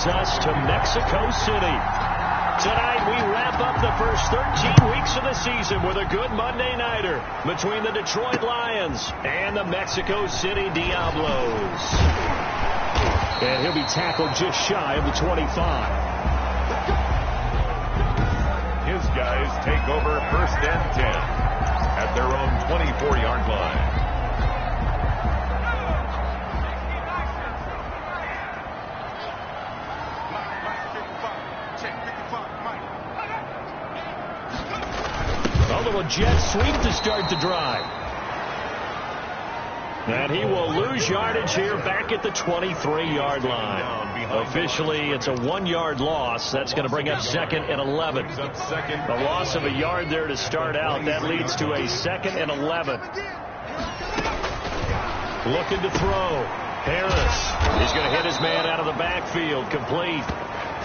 brings us to Mexico City. Tonight, we wrap up the first 13 weeks of the season with a good Monday nighter between the Detroit Lions and the Mexico City Diablos. And he'll be tackled just shy of the 25. His guys take over first and 10 at their own 24-yard line. A little jet sweep to start the drive. And he will lose yardage here back at the 23-yard line. Officially, it's a 1-yard loss. That's going to bring up 2nd and 11. A loss of a yard there to start out. That leads to a 2nd and 11. Looking to throw. Harris. He's going to hit his man out of the backfield. Complete.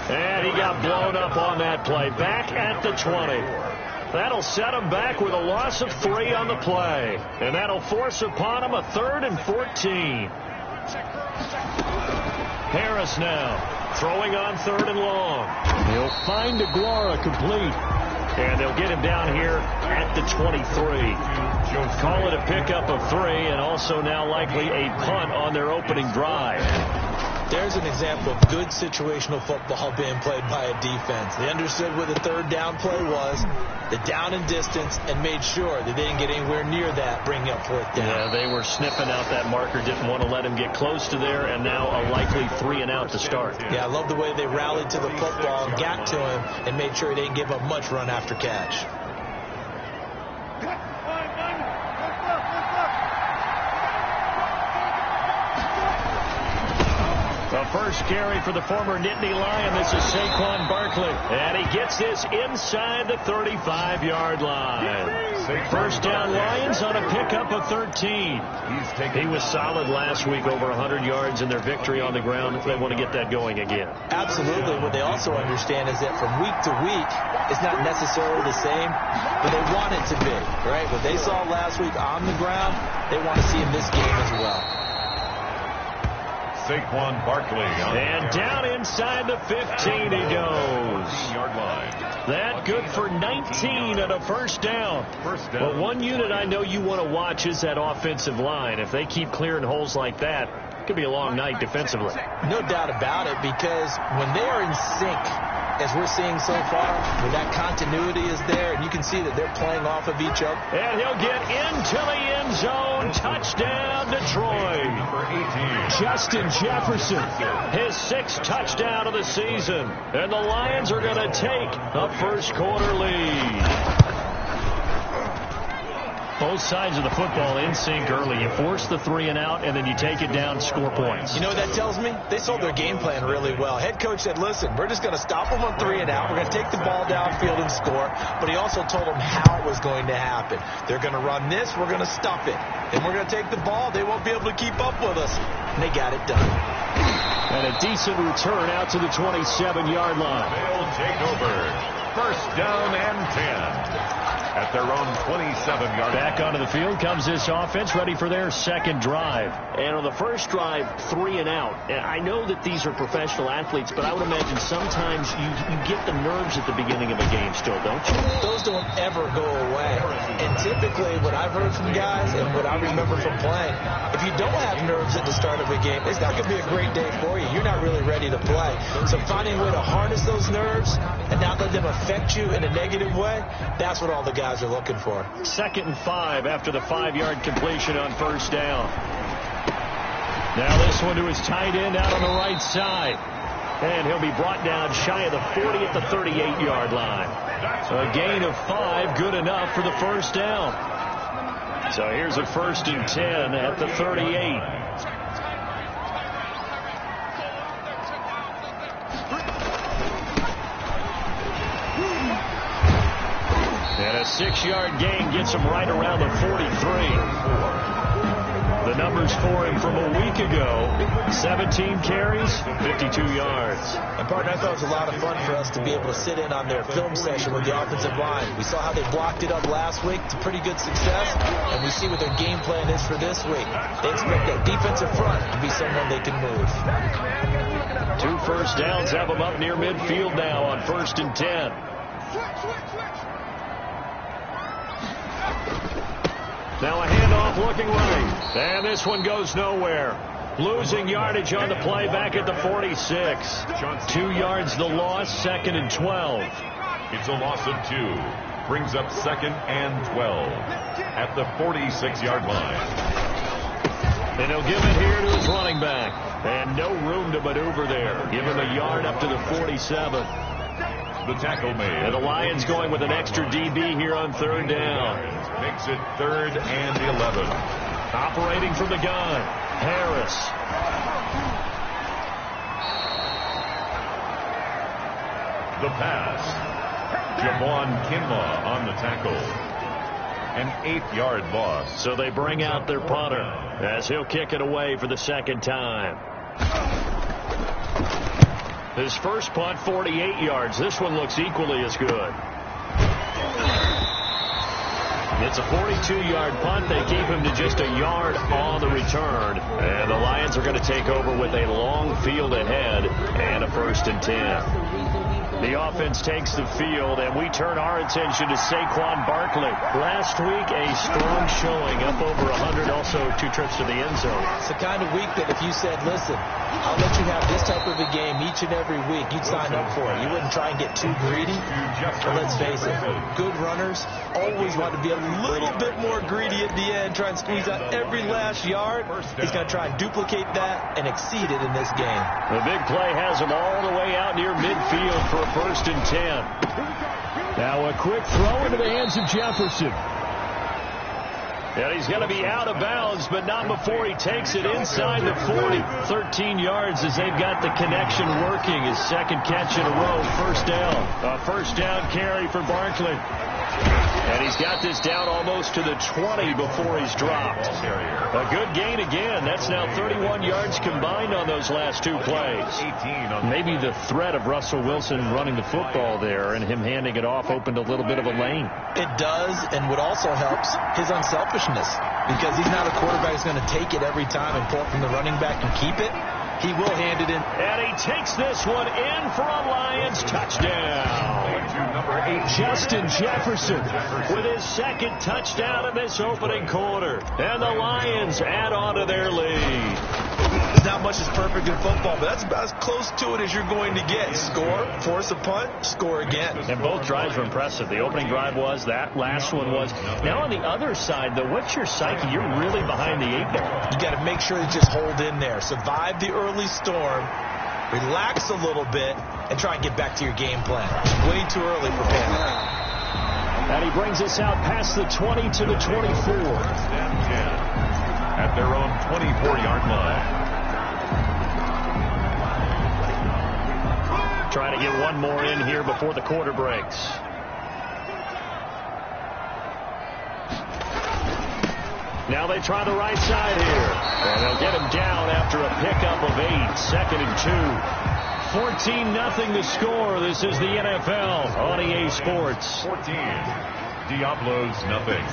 And he got blown up on that play. Back at the 20. That'll set him back with a loss of 3 on the play. And that'll force upon him a 3rd and 14. Harris now throwing on 3rd and long. He'll find Aguara complete. And they'll get him down here at the 23. Call it a pickup of 3 and also now likely a punt on their opening drive. There's an example of good situational football being played by a defense. They understood where the 3rd down play was, the down and distance, and made sure that they didn't get anywhere near that, bringing up 4th down. Yeah, they were sniffing out that marker, didn't want to let him get close to there, and now a likely 3 and out to start. Yeah, I love the way they rallied to the football and got to him and made sure he didn't give up much run after catch. The first carry for the former Nittany Lion. This is Saquon Barkley. And he gets this inside the 35-yard line. First down Lions on a pickup of 13. He was solid last week, over 100 yards in their victory on the ground. They want to get that going again. Absolutely. What they also understand is that from week to week, it's not necessarily the same, but they want it to be, right? What they saw last week on the ground, they want to see in this game as well. Saquon Barkley. And down inside the 15 he goes. That good for 19 and a first down. But one unit I know you want to watch is that offensive line. If they keep clearing holes like that, it could be a long night defensively. No doubt about it, because when they are in sync, as we're seeing so far, where that continuity is there, and you can see that they're playing off of each other. And he'll get into the end zone. Touchdown, Detroit. Justin Jefferson, his 6th touchdown of the season. And the Lions are going to take a first-quarter lead. Both sides of the football in sync early. You force the 3 and out, and then you take it down, score points. You know what that tells me? They sold their game plan really well. Head coach said, listen, we're just going to stop them on 3 and out. We're going to take the ball downfield and score. But he also told them how it was going to happen. They're going to run this. We're going to stuff it. Then we're going to take the ball. They won't be able to keep up with us. And they got it done. And a decent return out to the 27-yard line. They'll take over. First down and 10. At their own 27-yard. Back onto the field comes this offense, ready for their second drive. And on the first drive, 3 and out. And I know that these are professional athletes, but I would imagine sometimes you get the nerves at the beginning of a game still, don't you? Those don't ever go away. And typically what I've heard from guys and what I remember from playing, if you don't have nerves at the start of a game, it's not going to be a great day for you. You're not really ready to play. So finding a way to harness those nerves and not let them affect you in a negative way, that's what all the guys are looking for. 2nd and 5 after the 5-yard completion on first down. Now this one to his tight end out on the right side. And he'll be brought down shy of the 40 at the 38-yard line. A gain of 5, good enough for the first down. So here's a 1st and 10 at the 38. And a 6-yard gain gets him right around the 43. The numbers for him from a week ago: 17 carries, 52 yards. And, partner, I thought it was a lot of fun for us to be able to sit in on their film session with the offensive line. We saw how they blocked it up last week to pretty good success, and we see what their game plan is for this week. They expect that defensive front to be someone they can move. 2 first downs have them up near midfield now on 1st and 10. Now a handoff looking right. And this one goes nowhere. Losing yardage on the play back at the 46. 2 yards the loss, 2nd and 12. It's a loss of 2. Brings up 2nd and 12 at the 46-yard line. And he'll give it here to his running back. And no room to maneuver there. Give him a yard up to the 47. The tackle made. And the Lions going with an extra DB here on 3rd down. Makes it 3rd and 11. Operating from the gun, Harris. The pass. Javon Kinlaw on the tackle. An 8-yard loss. So they bring out their punter as he'll kick it away for the 2nd time. His first punt, 48 yards. This one looks equally as good. It's a 42-yard punt. They keep him to just a yard on the return. And the Lions are going to take over with a long field ahead and a 1st and 10. The offense takes the field, and we turn our attention to Saquon Barkley. Last week, a strong showing, up over 100, also 2 trips to the end zone. It's the kind of week that if you said, listen, I'll let you have this type of a game each and every week, you'd sign up for it. You wouldn't try and get too greedy. But let's face it, good runners always want to be a little bit more greedy at the end, try and squeeze out every last yard. He's going to try and duplicate that and exceed it in this game. The big play has him all the way out near midfield for 1st and 10. Now a quick throw into the hands of Jefferson. And he's going to be out of bounds, but not before he takes it inside the 40. 13 yards as they've got the connection working. His 2nd catch in a row, 1st down. A 1st down carry for Barkley. And he's got this down almost to the 20 before he's dropped. A good gain again. That's now 31 yards combined on those last 2 plays. Maybe the threat of Russell Wilson running the football there and him handing it off opened a little bit of a lane. It does, and what also helps, his unselfishness. Because he's not a quarterback who's going to take it every time and pull it from the running back and keep it. He will hand it in. And he takes this one in for a Lions touchdown. Justin Jefferson with his 2nd touchdown in this opening quarter. And the Lions add on to their lead. Not much is perfect in football, but that's about as close to it as you're going to get. Score, force a punt, score again. And both drives were impressive. The opening drive was, that last one was. Now on the other side, though, what's your psyche? You're really behind the 8 ball. You got to make sure you just hold in there. Survive the early storm, relax a little bit, and try and get back to your game plan. Way too early for panic. And he brings us out past the 20 to the 24. At their own 24-yard line. Trying to get one more in here before the quarter breaks. Now they try the right side here. And they'll get him down after a pickup of 8. 2nd and 2. 14-0 the score. This is the NFL on EA Sports. 14. Diablos nothing.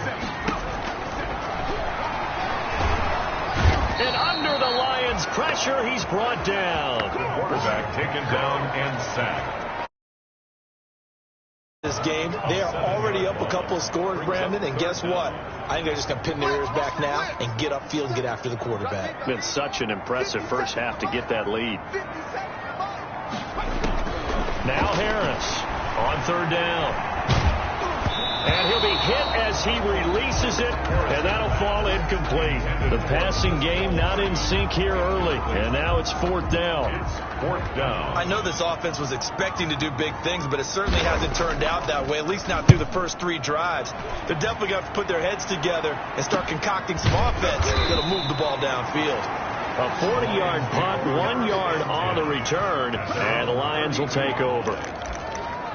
And under the Lions' pressure, he's brought down. Quarterback taken down and sacked. This game, they are already up a couple of scores, Brandon, and guess what? I think they're just going to pin their ears back now and get upfield and get after the quarterback. Been such an impressive first half to get that lead. Now Harris on 3rd down. And he'll be hit as he releases it, and that'll fall incomplete. The passing game not in sync here early, and now it's 4th down. I know this offense was expecting to do big things, but it certainly hasn't turned out that way, at least not through the first 3 drives. They're definitely going to have to put their heads together and start concocting some offense that'll move the ball downfield. A 40-yard punt, 1 yard on the return, and the Lions will take over.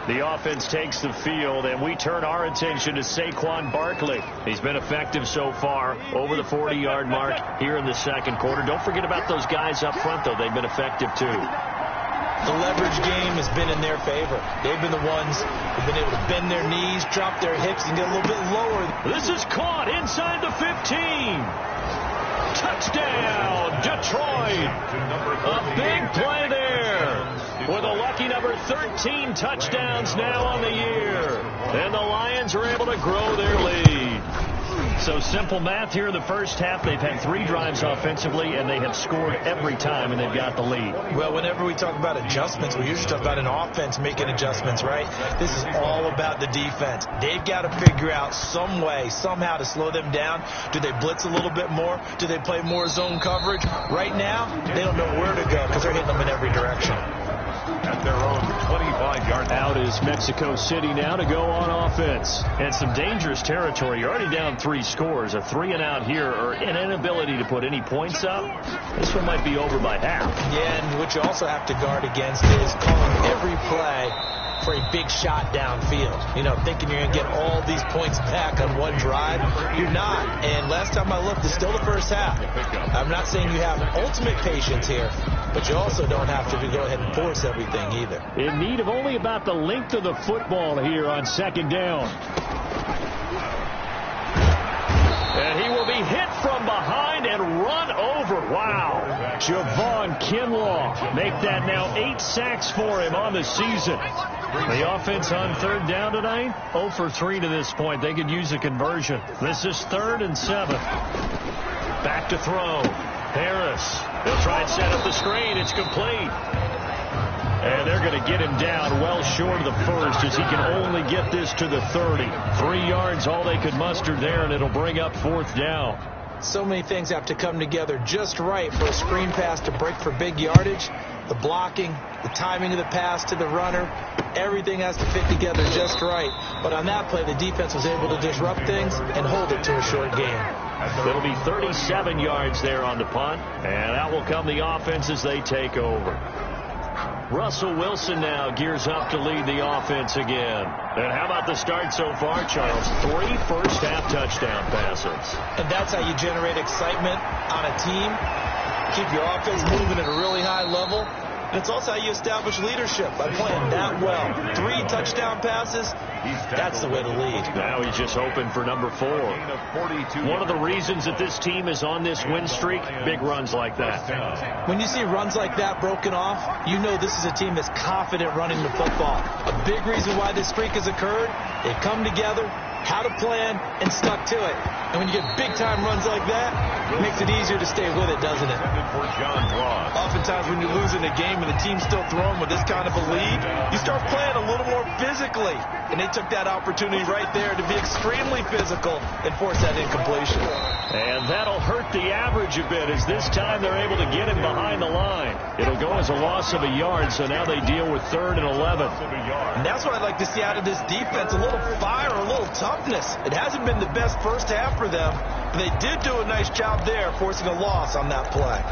The offense takes the field, and we turn our attention to Saquon Barkley. He's been effective so far, over the 40-yard mark here in the second quarter. Don't forget about those guys up front, though. They've been effective, too. The leverage game has been in their favor. They've been the ones who've been able to bend their knees, drop their hips, and get a little bit lower. This is caught inside the 15. Touchdown, Detroit. A big play there. With a lucky number 13 touchdowns now on the year. And the Lions are able to grow their lead. So simple math here in the first half. They've had 3 drives offensively, and they have scored every time, and they've got the lead. Well, whenever we talk about adjustments, we usually talk about an offense making adjustments, right? This is all about the defense. They've got to figure out some way, somehow to slow them down. Do they blitz a little bit more? Do they play more zone coverage? Right now, they don't know where to go because they're hitting them in every direction. At their own 25-yard out is Mexico City now to go on offense. And some dangerous territory. You're already down 3 scores. A 3-and-out here, or an inability to put any points up. This one might be over by half. Yeah, and what you also have to guard against is calling every play for a big shot downfield. You know, thinking you're going to get all these points back on one drive. You're not. And last time I looked, it's still the first half. I'm not saying you have ultimate patience here, but you also don't have to go ahead and force everything either. In need of only about the length of the football here on second down. And he will be hit from behind and run over. Wow. Javon Kinlaw make that now 8 sacks for him on the season. The offense on third down tonight, 0 for 3 to this point. They could use a conversion. This is 3rd and 7. Back to throw. Harris. They'll try and set up the screen. It's complete. And they're going to get him down well short of the first as he can only get this to the 30. 3 yards, all they could muster there, and it'll bring up 4th down. So many things have to come together just right for a screen pass to break for big yardage. The blocking, the timing of the pass to the runner, everything has to fit together just right. But on that play, the defense was able to disrupt things and hold it to a short game. It'll be 37 yards there on the punt, and out will come the offense as they take over. Russell Wilson now gears up to lead the offense again. And how about the start so far, Charles? 3 first-half touchdown passes. And that's how you generate excitement on a team. Keep your offense moving at a really high level. And it's also how you establish leadership by playing that well. 3 touchdown passes, that's the way to lead. Now he's just hoping for number 4. One of the reasons that this team is on this win streak, big runs like that. When you see runs like that broken off, you know this is a team that's confident running the football. A big reason why this streak has occurred, they've come together, had a plan, and stuck to it. And when you get big-time runs like that, it makes it easier to stay with it, doesn't it? Oftentimes when you're losing a game and the team's still throwing with this kind of a lead, you start playing a little more physically. And they took that opportunity right there to be extremely physical and force that incompletion. And that'll hurt the average a bit as this time they're able to get him behind the line. It'll go as a loss of a yard, so now they deal with 3rd and 11. And that's what I'd like to see out of this defense, a little fire, a little toughness. It hasn't been the best first half for them, but they did do a nice job there forcing a loss on that play.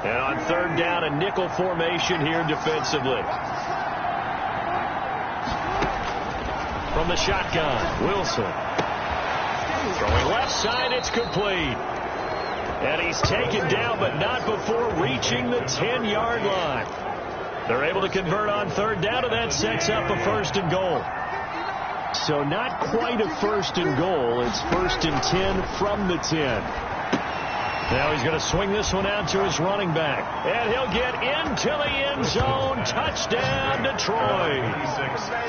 And on 3rd down, a nickel formation here defensively. From the shotgun, Wilson. Throwing left side, it's complete. And he's taken down, but not before reaching the 10-yard line. They're able to convert on 3rd down, and that sets up a 1st and goal. So not quite a 1st and goal. It's 1st and 10 from the 10. Now he's going to swing this one out to his running back. And he'll get into the end zone. Touchdown, Detroit.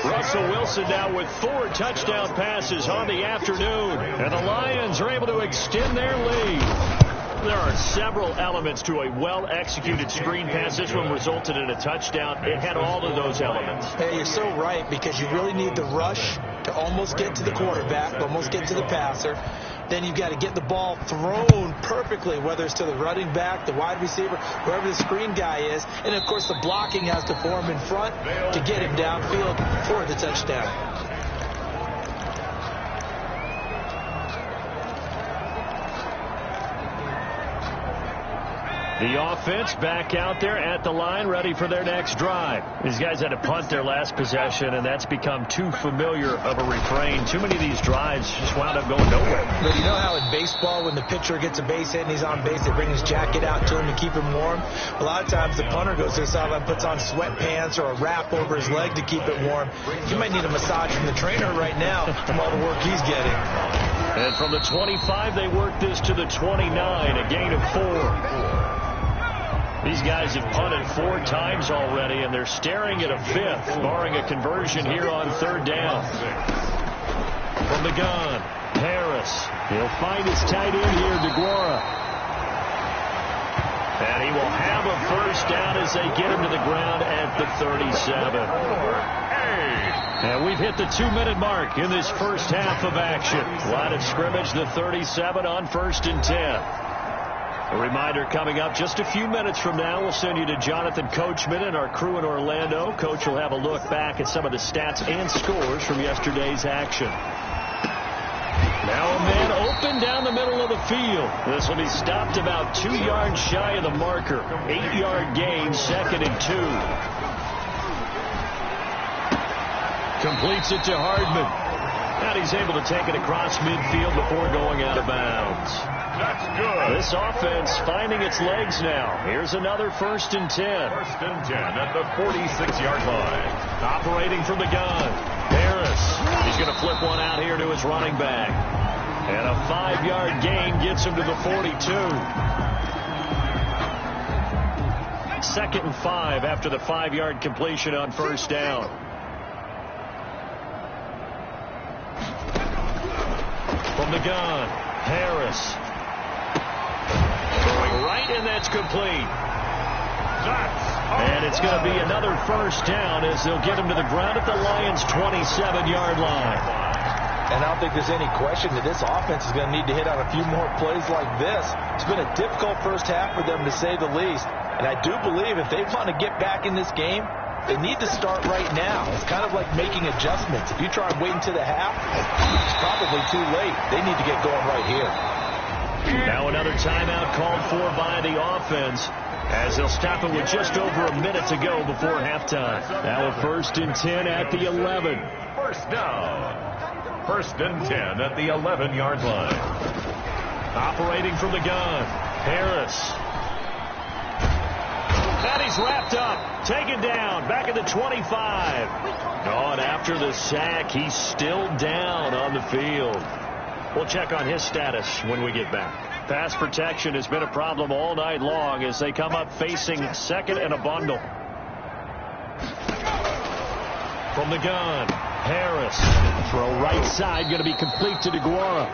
Russell Wilson now with 4 touchdown passes on the afternoon. And the Lions are able to extend their lead. There are several elements to a well-executed screen pass. This one resulted in a touchdown. It had all of those elements. Hey, you're so right, because you really need the rush to almost get to the quarterback, almost get to the passer. Then you've got to get the ball thrown perfectly, whether it's to the running back, the wide receiver, wherever the screen guy is. And, of course, the blocking has to form in front to get him downfield for the touchdown. The offense back out there at the line, ready for their next drive. These guys had to punt their last possession, and that's become too familiar of a refrain. Too many of these drives just wound up going nowhere. But you know how in baseball, when the pitcher gets a base hit and he's on base, they bring his jacket out to him to keep him warm? A lot of times the punter goes to the sideline, puts on sweatpants or a wrap over his leg to keep it warm. He might need a massage from the trainer right now from all the work he's getting. And from the 25, they work this to the 29, a gain of 4. These guys have punted 4 times already, and they're staring at a 5th, barring a conversion here on 3rd down. From the gun, Harris. He'll find his tight end here, DeGuara. And he will have a 1st down as they get him to the ground at the 37. And we've hit the 2-minute mark in this first half of action. Line of scrimmage, the 37 on 1st and 10. A reminder coming up just a few minutes from now, we'll send you to Jonathan Coachman and our crew in Orlando. Coach will have a look back at some of the stats and scores from yesterday's action. Now a man open down the middle of the field. This will be stopped about 2 yards shy of the marker. 8-yard gain, 2nd and 2. Completes it to Hardman. And he's able to take it across midfield before going out of bounds. That's good. This offense finding its legs now. Here's another 1st and 10. 1st and 10 at the 46-yard line. Operating from the gun. Harris. He's going to flip one out here to his running back. And a 5-yard gain gets him to the 42. 2nd and 5 after the 5-yard completion on 1st down. From the gun, Harris. Throwing right, and that's complete. And it's going to be another 1st down as they'll get him to the ground at the Lions' 27-yard line. And I don't think there's any question that this offense is going to need to hit on a few more plays like this. It's been a difficult first half for them, to say the least. And I do believe if they want to get back in this game, they need to start right now. It's kind of like making adjustments. If you try and wait until the half, it's probably too late. They need to get going right here. Now another timeout called for by the offense as they'll stop it with just over a minute to go before halftime. Now a 1st and 10 at the 11. 1st down. 1st and 10 at the 11-yard line. Operating from the gun, Harris. And he's wrapped up, taken down, back at the 25. Oh, and after the sack, he's still down on the field. We'll check on his status when we get back. Pass protection has been a problem all night long as they come up facing 2nd and a bundle. From the gun, Harris. Throw right side, going to be complete to DeGuara.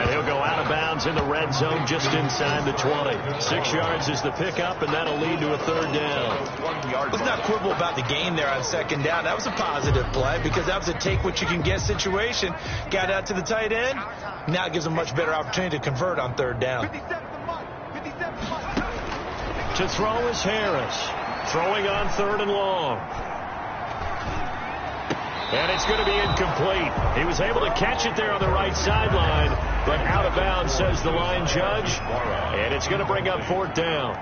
And he'll go out of bounds in the red zone just inside the 20. 6 yards is the pickup, and that'll lead to a 3rd down. Let's not quibble about the gain there on 2nd down. That was a positive play because that was a take-what-you-can-get situation. Got out to the tight end. Now it gives them a much better opportunity to convert on 3rd down. To throw is Harris. Throwing on 3rd and long. And it's going to be incomplete. He was able to catch it there on the right sideline, but out of bounds, says the line judge. And it's going to bring up 4th down.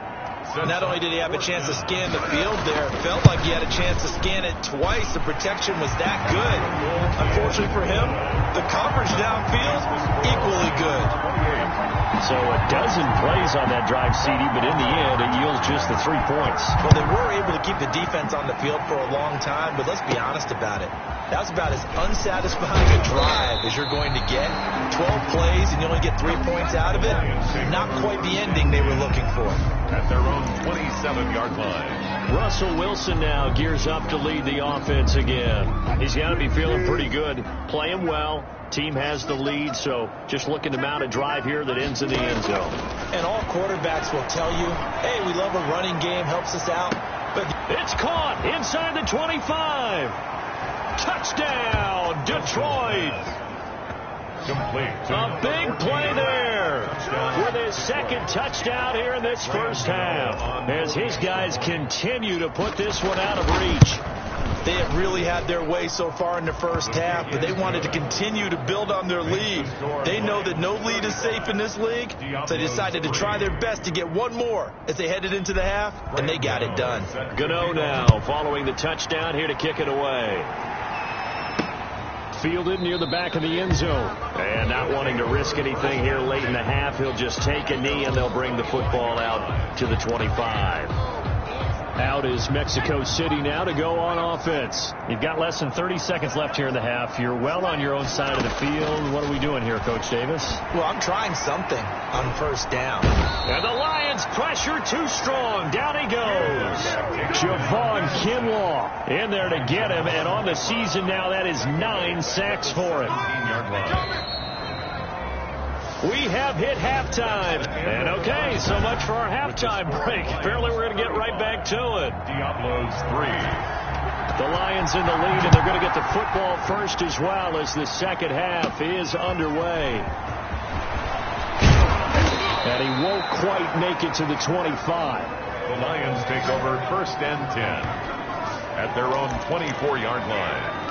Not only did he have a chance to scan the field there, it felt like he had a chance to scan it twice. The protection was that good. Unfortunately for him, the coverage downfield, equally good. So a dozen plays on that drive, CD, but in the end, it yields just the 3 points. Well, they were able to keep the defense on the field for a long time, but let's be honest about it. That was about as unsatisfying a drive as you're going to get. 12 plays, and you only get 3 points out of it. Not quite the ending they were looking for. At their own 27-yard line. Russell Wilson now gears up to lead the offense again. He's got to be feeling pretty good, playing well. Team has the lead, so just looking to mount a drive here that ends in the end zone. And all quarterbacks will tell you, hey, we love a running game, helps us out. But it's caught inside the 25. Touchdown, Detroit. Complete. A big play there with his 2nd touchdown here in this first half as his guys continue to put this one out of reach. They have really had their way so far in the first half, but they wanted to continue to build on their lead. They know that no lead is safe in this league, so they decided to try their best to get one more as they headed into the half, and they got it done. Gano now following the touchdown here to kick it away. Fielded near the back of the end zone. And not wanting to risk anything here late in the half, he'll just take a knee and they'll bring the football out to the 25. Out is Mexico City now to go on offense. You've got less than 30 seconds left here in the half. You're well on your own side of the field. What are we doing here, Coach Davis? Well, I'm trying something on first down. And the Lions pressure too strong. Down he goes. Javon Kinlaw in there to get him. And on the season now, that is 9 sacks for him. We have hit halftime. And okay, so much for our halftime break. Apparently we're going to get right back to it. Diablos 3. The Lions in the lead, and they're going to get the football first as well as the second half is underway. And he won't quite make it to the 25. The Lions take over first and 10 at their own 24-yard line.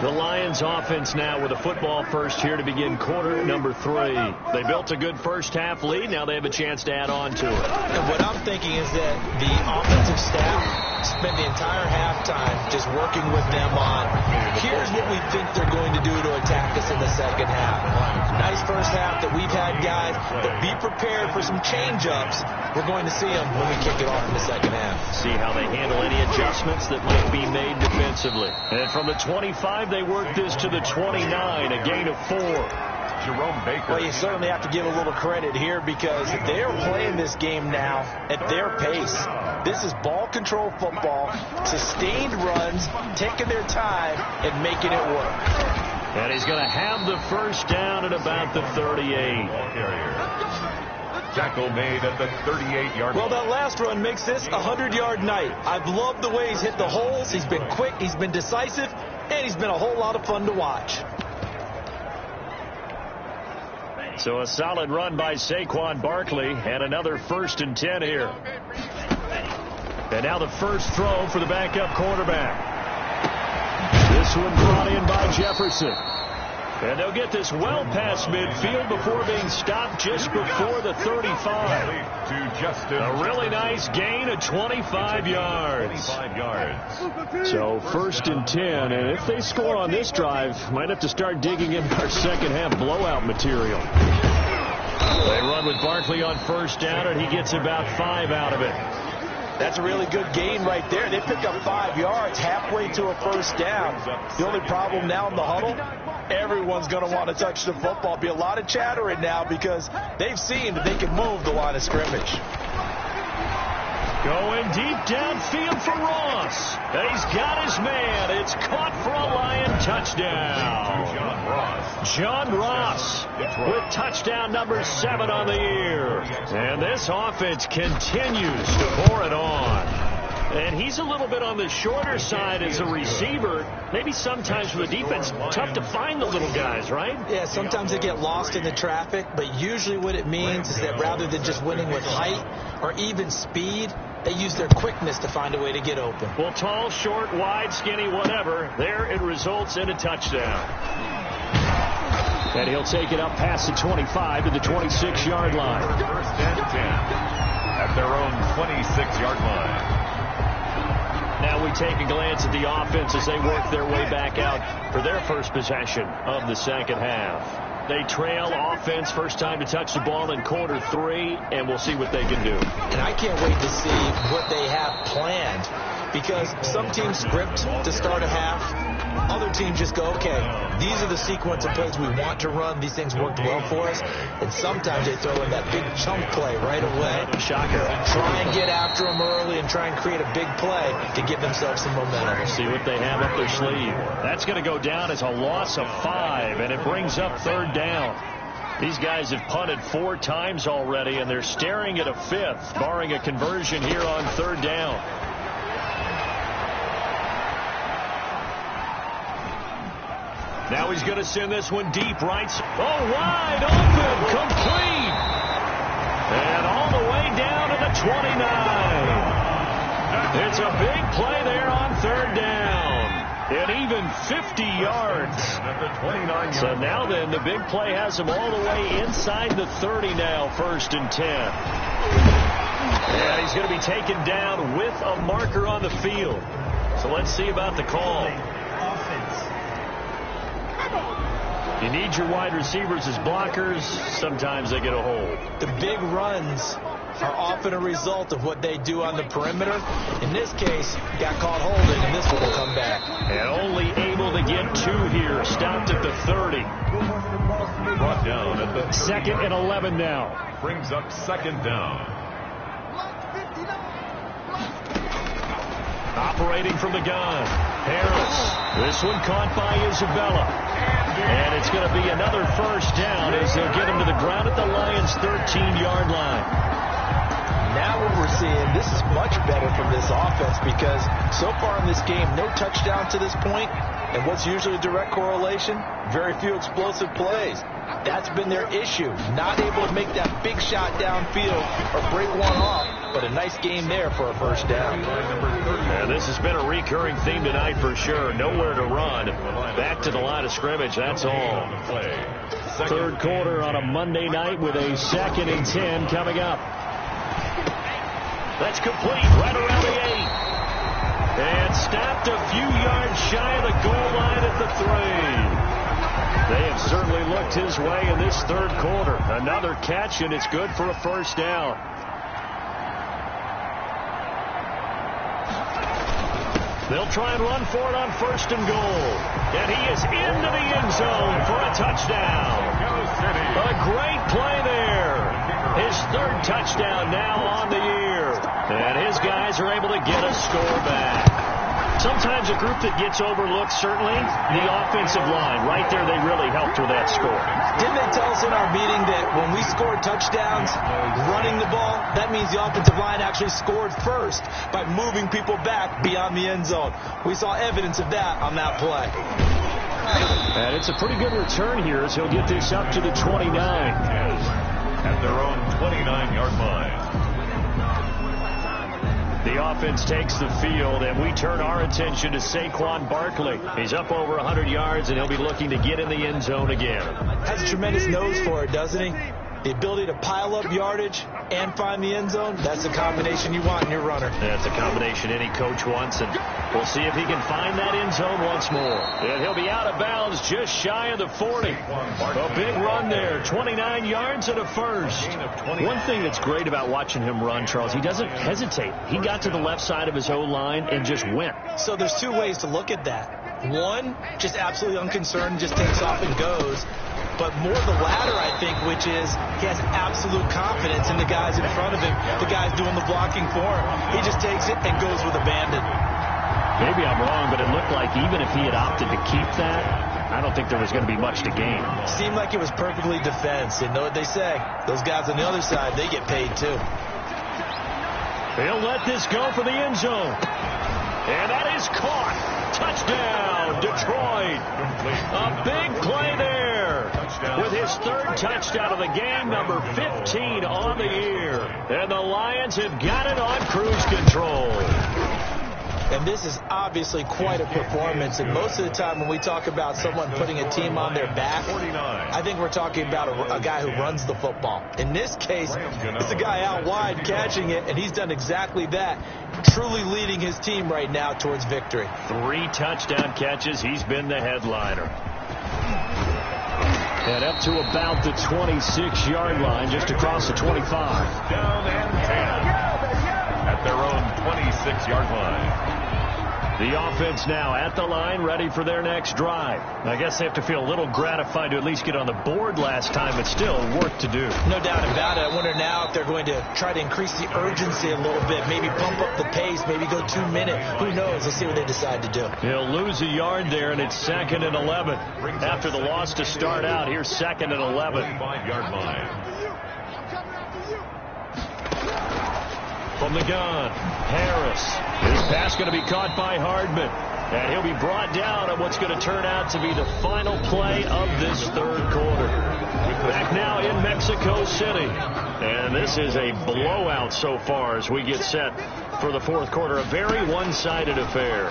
The Lions offense now with a football first here to begin quarter number 3. They built a good first half lead. Now they have a chance to add on to it. And what I'm thinking is that the offensive staff spent the entire halftime just working with them on, here's what we think they're going to do to attack us in the second half. Nice first half that we've had, guys, but be prepared for some change-ups. We're going to see them when we kick it off in the second half. See how they handle any adjustments that might be made defensively. And from the 25, they work this to the 29, a gain of 4. Jerome Baker. Well, you certainly have to give a little credit here because they're playing this game now at their pace. This is ball control football, sustained runs, taking their time and making it work. And he's going to have the first down at about the 38. Tackle made at the 38-yard line. Well, that last run makes this a 100-yard night. I've loved the way he's hit the holes. He's been quick, he's been decisive, and he's been a whole lot of fun to watch. So a solid run by Saquon Barkley and another first and 10 here. And now the first throw for the backup quarterback. This one brought in by Jefferson. And they'll get this well past midfield before being stopped just before the 35. To Justin. A really nice gain of 25 yards. 25 yards. So first and 10. And if they score on this drive, might have to start digging in our second half blowout material. They run with Barkley on first down, and he gets about 5 out of it. That's a really good gain right there. They pick up 5 yards halfway to a first down. The only problem now in the huddle, everyone's going to want to touch the football. Be a lot of chattering now because they've seen that they can move the line of scrimmage. Going deep downfield for Ross. And he's got his man. It's caught for a Lion touchdown. John Ross with touchdown number 7 on the year. And this offense continues to pour it on. And he's a little bit on the shorter side as a receiver. Maybe sometimes for the defense, tough to find the little guys, right? Yeah, sometimes they get lost in the traffic, but usually what it means is that rather than just winning with height or even speed, they use their quickness to find a way to get open. Well, tall, short, wide, skinny, whatever, there it results in a touchdown. And he'll take it up past the 25 to the 26-yard line. First and 10 at their own 26-yard line. Now we take a glance at the offense as they work their way back out for their first possession of the second half. They trail offense, first time to touch the ball in quarter 3, and we'll see what they can do. And I can't wait to see what they have planned because some teams script to start a half. Other teams just go, okay, these are the sequence of plays we want to run. These things worked well for us. And sometimes they throw in that big chunk play right away. Shocker. Try and get after them early and try and create a big play to give themselves some momentum. See what they have up their sleeve. That's going to go down as a loss of 5, and it brings up third down. These guys have punted 4 times already, and they're staring at a 5th, barring a conversion here on third down. Now he's going to send this one deep right. Oh, wide open, complete. And all the way down to the 29. It's a big play there on third down. And even 50 yards. So now then, the big play has him all the way inside the 30 now, 1st and 10. And he's going to be taken down with a marker on the field. So let's see about the call. You need your wide receivers as blockers. Sometimes they get a hold. The big runs are often a result of what they do on the perimeter. In this case, got caught holding, and this one will come back. And only able to get 2 here. Stopped at the 30. Brought down at the 2nd and 11 now. Brings up 2nd down. Operating from the gun. Harris. This one caught by Isabella. And it's going to be another 1st down as they'll get him to the ground at the Lions' 13-yard line. Now what we're seeing, this is much better from this offense because so far in this game, no touchdown to this point. And what's usually a direct correlation? Very few explosive plays. That's been their issue. Not able to make that big shot downfield or break one off. But a nice game there for a 1st down. Yeah, this has been a recurring theme tonight for sure. Nowhere to run. Back to the line of scrimmage, that's all. 3rd quarter on a Monday night with a 2nd and 10 coming up. That's complete right around the 8. And stopped a few yards shy of the goal line at the 3. They have certainly looked his way in this 3rd quarter. Another catch, and it's good for a 1st down. They'll try and run for it on 1st and goal. And he is into the end zone for a touchdown. A great play there. His 3rd touchdown now on the year. And his guys are able to get a score back. Sometimes a group that gets overlooked, certainly, the offensive line. Right there, they really helped with that score. Didn't they tell us in our meeting that when we score touchdowns running the ball, that means the offensive line actually scored first by moving people back beyond the end zone? We saw evidence of that on that play. And it's a pretty good return here as he'll get this up to the 29. At their own 29-yard line. The offense takes the field, and we turn our attention to Saquon Barkley. He's up over 100 yards, and he'll be looking to get in the end zone again. Has a tremendous nose for it, doesn't he? The ability to pile up yardage and find the end zone, that's the combination you want in your runner. That's a combination any coach wants, and we'll see if he can find that end zone once more. And he'll be out of bounds just shy of the 40. A big run there, 29 yards and a 1st. One thing that's great about watching him run, Charles, he doesn't hesitate. He got to the left side of his O-line and just went. So there's 2 ways to look at that. One, just absolutely unconcerned, just takes off and goes. But more the latter, I think, which is he has absolute confidence in the guys in front of him, the guys doing the blocking for him. He just takes it and goes with abandon. Maybe I'm wrong, but it looked like even if he had opted to keep that, I don't think there was going to be much to gain. Seemed like it was perfectly defense. You know what they say. Those guys on the other side, they get paid too. He'll let this go for the end zone. And that is caught. Touchdown, Detroit. A big play there. With his 3rd touchdown of the game, number 15 on the year. And the Lions have got it on cruise control. And this is obviously quite a performance. And most of the time when we talk about someone putting a team on their back, I think we're talking about a guy who runs the football. In this case, it's a guy out wide catching it, and he's done exactly that, truly leading his team right now towards victory. 3 touchdown catches. He's been the headliner. And up to about the 26-yard line, just across the 25. Down and 10 at their own 26-yard line. The offense now at the line, ready for their next drive. I guess they have to feel a little gratified to at least get on the board last time, but still work to do. No doubt about it. I wonder now if they're going to try to increase the urgency a little bit, maybe bump up the pace, maybe go 2 minutes. Who knows? Let's see what they decide to do. He'll lose a yard there, and it's 2nd and 11. After the loss to start out, here's 2nd and 11. 5-yard line. From the gun, Harris. His pass going to be caught by Hardman. And he'll be brought down on what's going to turn out to be the final play of this 3rd quarter. Back now in Mexico City. And this is a blowout so far as we get set for the 4th quarter. A very one-sided affair.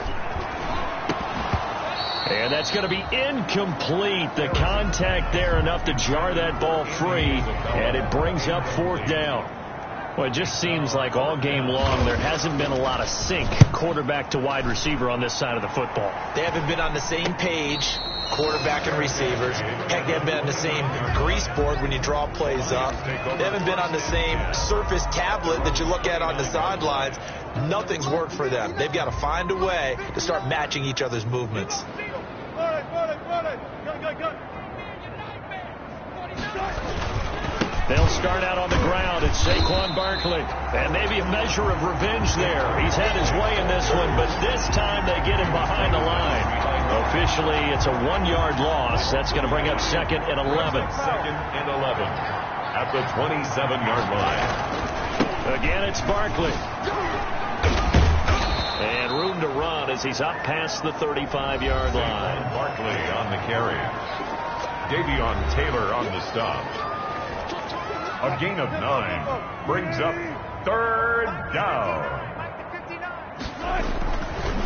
And that's going to be incomplete. The contact there enough to jar that ball free, and it brings up 4th down. Well, it just seems like all game long there hasn't been a lot of sync quarterback to wide receiver on this side of the football. They haven't been on the same page, quarterback and receivers. Heck, they haven't been on the same grease board when you draw plays up. They haven't been on the same Surface tablet that you look at on the sidelines. Nothing's worked for them. They've got to find a way to start matching each other's movements. They'll start out on the ground. It's Saquon Barkley. And maybe a measure of revenge there. He's had his way in this one, but this time they get him behind the line. Officially, it's a 1-yard loss. That's going to bring up 2nd and 11. 2nd and 11 at the 27-yard line. Again, it's Barkley. And room to run as he's up past the 35-yard line. Barkley on the carry. Davion Taylor on the stop. A gain of 9 brings up 3rd down.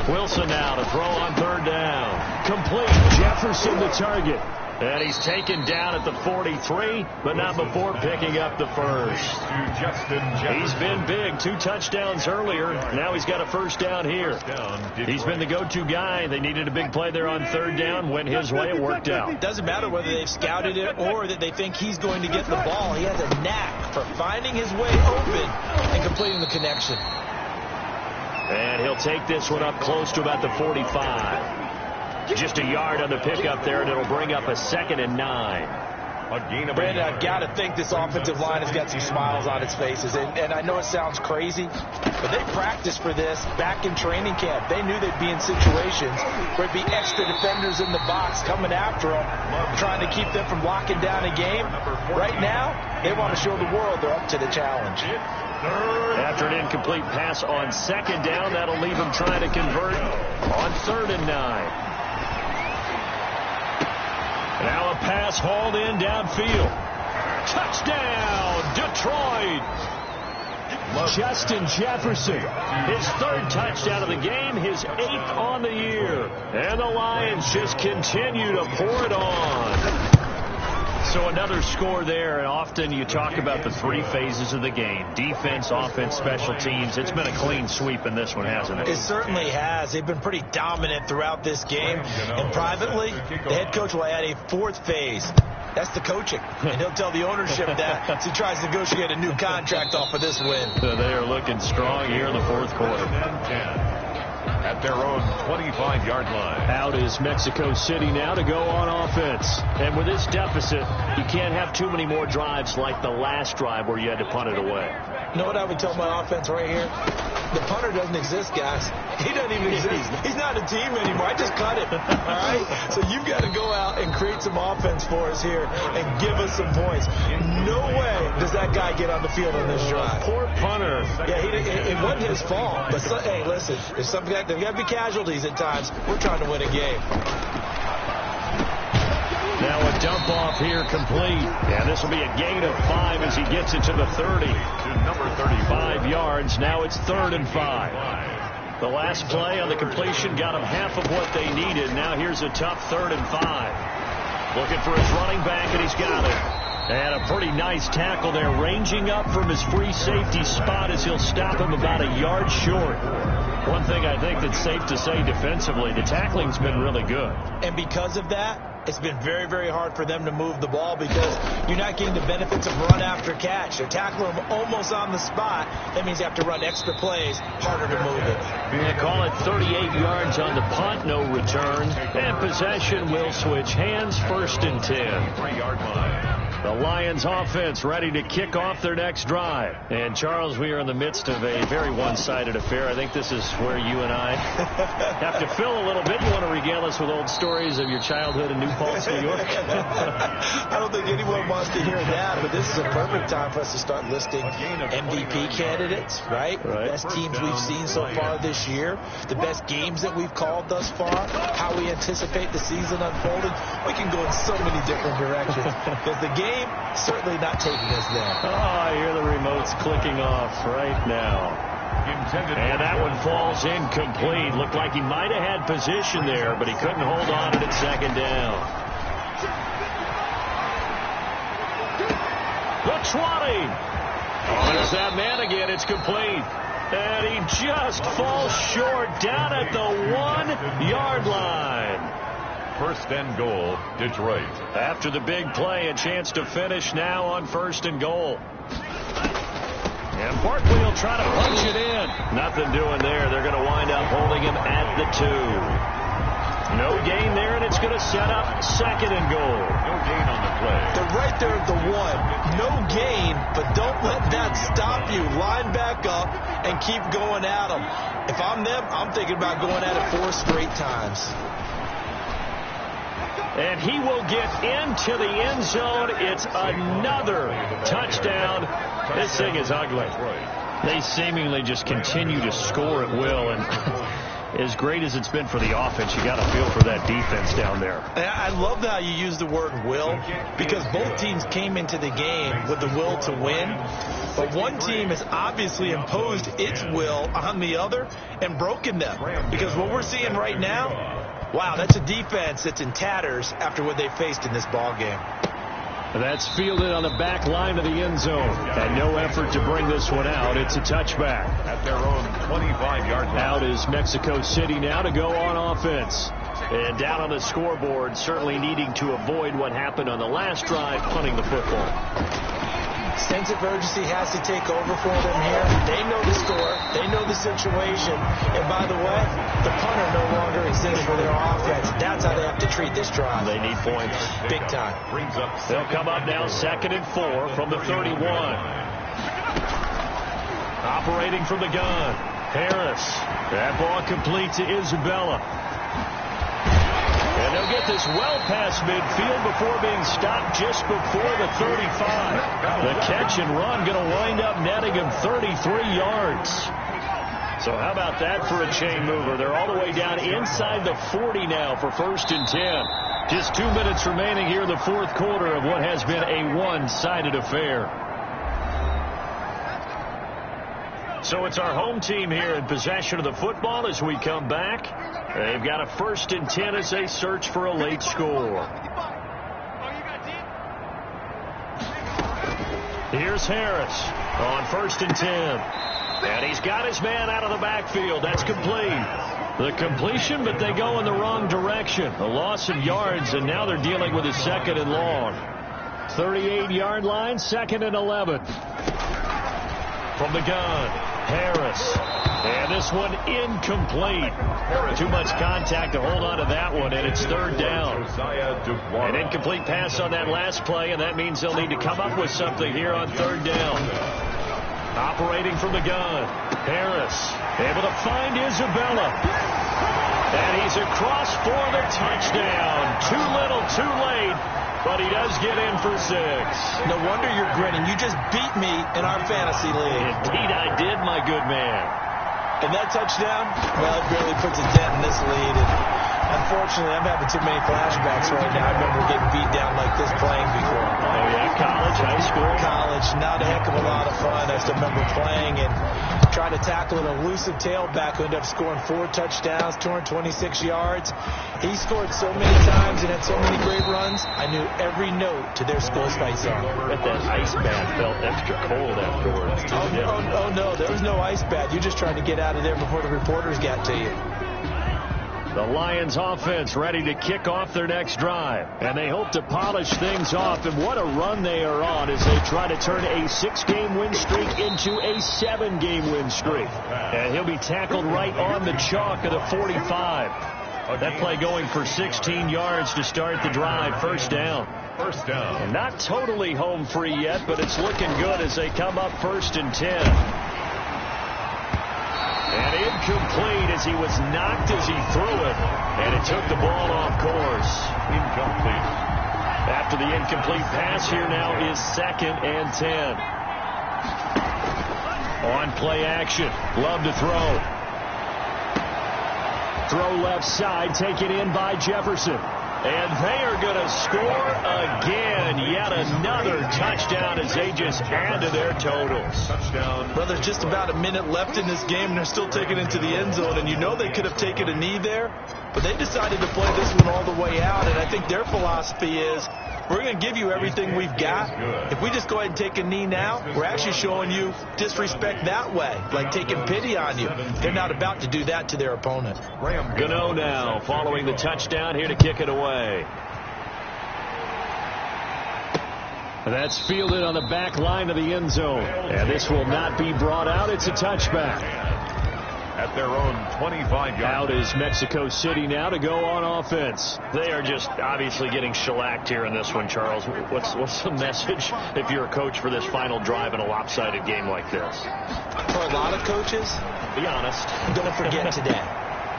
Wilson now to throw on 3rd down. Complete. Jefferson the target. And he's taken down at the 43, but not before picking up the first. He's been big. 2 touchdowns earlier. Now he's got a 1st down here. He's been the go-to guy. They needed a big play there on 3rd down. Went his way. It worked out. It doesn't matter whether they've scouted it or that they think he's going to get the ball. He has a knack for finding his way open and completing the connection. And he'll take this one up close to about the 45. Just a yard on the pickup there, and it'll bring up a 2nd and 9. Brandon, I've got to think this offensive line has got some smiles on its faces. And I know it sounds crazy, but they practiced for this back in training camp. They knew they'd be in situations where there'd be extra defenders in the box coming after them, trying to keep them from locking down a game. Right now, they want to show the world they're up to the challenge. After an incomplete pass on 2nd down, that'll leave them trying to convert on 3rd and 9. Now a pass hauled in downfield. Touchdown, Detroit. Justin Jefferson, his 3rd touchdown of the game, his 8th on the year. And the Lions just continue to pour it on. So another score there, and often you talk about the 3 phases of the game. Defense, offense, special teams. It's been a clean sweep in this one, hasn't it? It certainly has. They've been pretty dominant throughout this game. And privately, the head coach will add a 4th phase. That's the coaching. And he'll tell the ownership that as he tries to negotiate a new contract off of this win. So they are looking strong here in the 4th quarter. At their own 25-yard line. Out is Mexico City now to go on offense. And with this deficit, you can't have too many more drives like the last drive where you had to punt it away. You know what I would tell my offense right here? The punter doesn't exist, guys. He doesn't even exist. He's not a team anymore. I just cut him. All right? So you've got to go out and create some offense for us here and give us some points. No way does that guy get on the field on this drive. Poor punter. Yeah, it wasn't his fault. But, hey, listen, if some guy, there's got to be casualties at times. We're trying to win a game. Now a dump off here complete. And this will be a gain of 5 as he gets it to the 30. To number 35 yards. Now it's 3rd and 5. The last play on the completion got him half of what they needed. Now here's a tough 3rd and 5. Looking for his running back, and he's got it. And a pretty nice tackle there, ranging up from his free safety spot as he'll stop him about a yard short. One thing I think that's safe to say defensively, the tackling's been really good. And because of that, it's been very, very hard for them to move the ball because you're not getting the benefits of run after catch. They're tackling them almost on the spot. That means you have to run extra plays, harder to move it. They call it 38 yards on the punt, no return. And possession will switch hands, 1st and 10. 3-yard line. The Lions offense ready to kick off their next drive. And, Charles, we are in the midst of a very one-sided affair. I think this is where you and I have to fill a little bit. You want to regale us with old stories of your childhood in New Paltz, New York? I don't think anyone wants to hear that, but this is a perfect time for us to start listing MVP candidates, right? Best teams we've seen so far this year, the best games that we've called thus far, how we anticipate the season unfolding. We can go in so many different directions because the game certainly not taking us there. Oh, I hear the remotes clicking off right now. And that one falls incomplete. Looked like he might have had position there, but he couldn't hold on to it at second down. The 20. Oh, there's that man again. It's complete. And he just falls short down at the 1-yard line. First and goal, Detroit. After the big play, a chance to finish now on first and goal. And Barkley will try to punch it in. Nothing doing there. They're going to wind up holding him at the 2. No gain there, and it's going to set up second and goal. No gain on the play. They're right there at the 1. No gain, but don't let that stop you. Line back up and keep going at them. If I'm them, I'm thinking about going at it 4 straight times. And he will get into the end zone. It's another touchdown. This thing is ugly. They seemingly just continue to score at will. And as great as it's been for the offense, you got to feel for that defense down there. I love how you use the word will, because both teams came into the game with the will to win. But one team has obviously imposed its will on the other and broken them. Because what we're seeing right now, wow, that's a defense that's in tatters after what they faced in this ball game. That's fielded on the back line of the end zone. And no effort to bring this one out. It's a touchback. At their own 25-yard line. Out is Mexico City now to go on offense. And down on the scoreboard, certainly needing to avoid what happened on the last drive, punting the football. Sense of urgency has to take over for them here. They know the score. They know the situation. And by the way, the punter no longer exists for their offense. That's how they have to treat this drive. They need points. Big time. They'll come up now second and 4 from the 31. Operating from the gun. Harris. That ball complete to Isabella. And they'll get this well past midfield before being stopped just before the 35. The catch and run going to wind up netting him 33 yards. So how about that for a chain mover? They're all the way down inside the 40 now for first and 10. Just 2 minutes remaining here in the fourth quarter of what has been a one-sided affair. So it's our home team here in possession of the football as we come back. They've got a first and 10 as they search for a late score. Here's Harris on first and 10. And he's got his man out of the backfield. That's complete. The completion, but they go in the wrong direction. A loss of yards, and now they're dealing with a second and long. 38-yard line, second and 11. From the gun, Harris. And this one incomplete. Too much contact to hold on to that one, and it's third down. An incomplete pass on that last play, and that means they'll need to come up with something here on third down. Operating from the gun, Harris able to find Isabella. And he's across for the touchdown. Too little, too late. But he does get in for 6. No wonder you're grinning. You just beat me in our fantasy league. Indeed I did, my good man. And that touchdown, well, it barely puts a dent in this lead. And unfortunately, I'm having too many flashbacks right now. I remember getting beat down like this playing before. Oh, yeah, college, high school. College, not a heck of a lot of fun. I still remember playing and trying to tackle an elusive tailback who ended up scoring 4 touchdowns, 226 yards. He scored so many times and had so many great runs, I knew every note to their school's fight song. But that ice bath felt extra cold afterwards. Oh, no, there was no ice bath. You just tried to get out of there before the reporters got to you. The Lions offense ready to kick off their next drive. And they hope to polish things off. And what a run they are on as they try to turn a 6-game win streak into a 7-game win streak. And he'll be tackled right on the chalk of the 45. That play going for 16 yards to start the drive. First down. First down. And not totally home free yet, but it's looking good as they come up first and 10. And incomplete as he was knocked as he threw it. And it took the ball off course. Incomplete. After the incomplete pass, here now is second and 10. On play action. Love to throw. Throw left side, taken in by Jefferson. And they are going to score again. Yet another touchdown as they just add to their totals. Touchdown. Well, there's just about a minute left in this game, and they're still taking it to the end zone. And you know they could have taken a knee there, but they decided to play this one all the way out. And I think their philosophy is, we're going to give you everything we've got. If we just go ahead and take a knee now, we're actually showing you disrespect that way, like taking pity on you. They're not about to do that to their opponent. Gano now following the touchdown here to kick it away. That's fielded on the back line of the end zone. And this will not be brought out. It's a touchback. At their own 25-yard. Out is Mexico City now to go on offense. They are just obviously getting shellacked here in this one, Charles. What's the message if you're a coach for this final drive in a lopsided game like this? For a lot of coaches, be honest, don't forget today.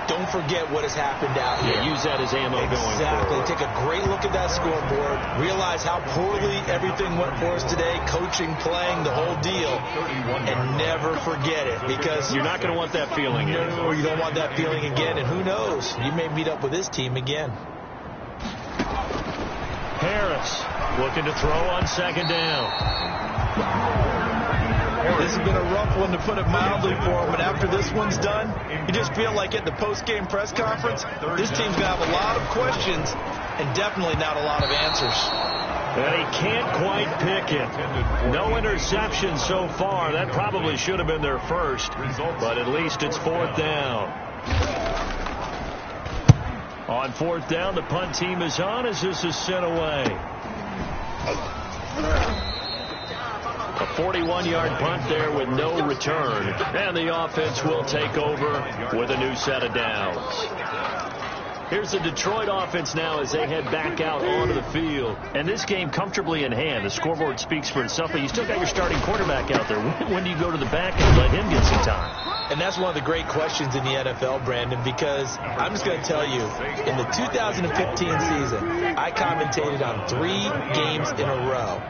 Don't forget what has happened out here. Yeah, use that as ammo going forward. Exactly. Take a great look at that scoreboard. Realize how poorly everything went for us today. Coaching, playing, the whole deal. And never forget it, because you're not going to want that feeling again. No, you don't want that feeling again. And who knows? You may meet up with this team again. Harris looking to throw on second down. This has been a rough one, to put it mildly, for him. But after this one's done, you just feel like at the post-game press conference, this team's going to have a lot of questions and definitely not a lot of answers. And he can't quite pick it. No interception so far. That probably should have been their first, but at least it's fourth down. On fourth down, the punt team is on as this is sent away. A 41-yard punt there with no return. And the offense will take over with a new set of downs. Here's the Detroit offense now as they head back out onto the field. And this game comfortably in hand. The scoreboard speaks for itself, but you still got your starting quarterback out there. When do you go to the back and let him get some time? And that's one of the great questions in the NFL, Brandon, because I'm just going to tell you, in the 2015 season, I commentated on 3 games in a row.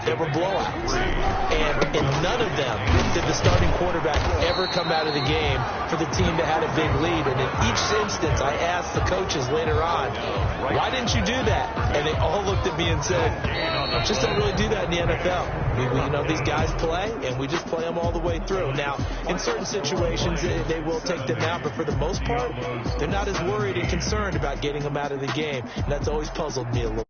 There were blowouts, and in none of them did the starting quarterback ever come out of the game for the team that had a big lead. And in each instance, I asked the coaches later on, why didn't you do that? And they all looked at me and said, just don't really do that in the NFL. You know, these guys play, and we just play them all the way through. Now, in certain situations, they will take them out, but for the most part, they're not as worried and concerned about getting them out of the game. And that's always puzzled me a little.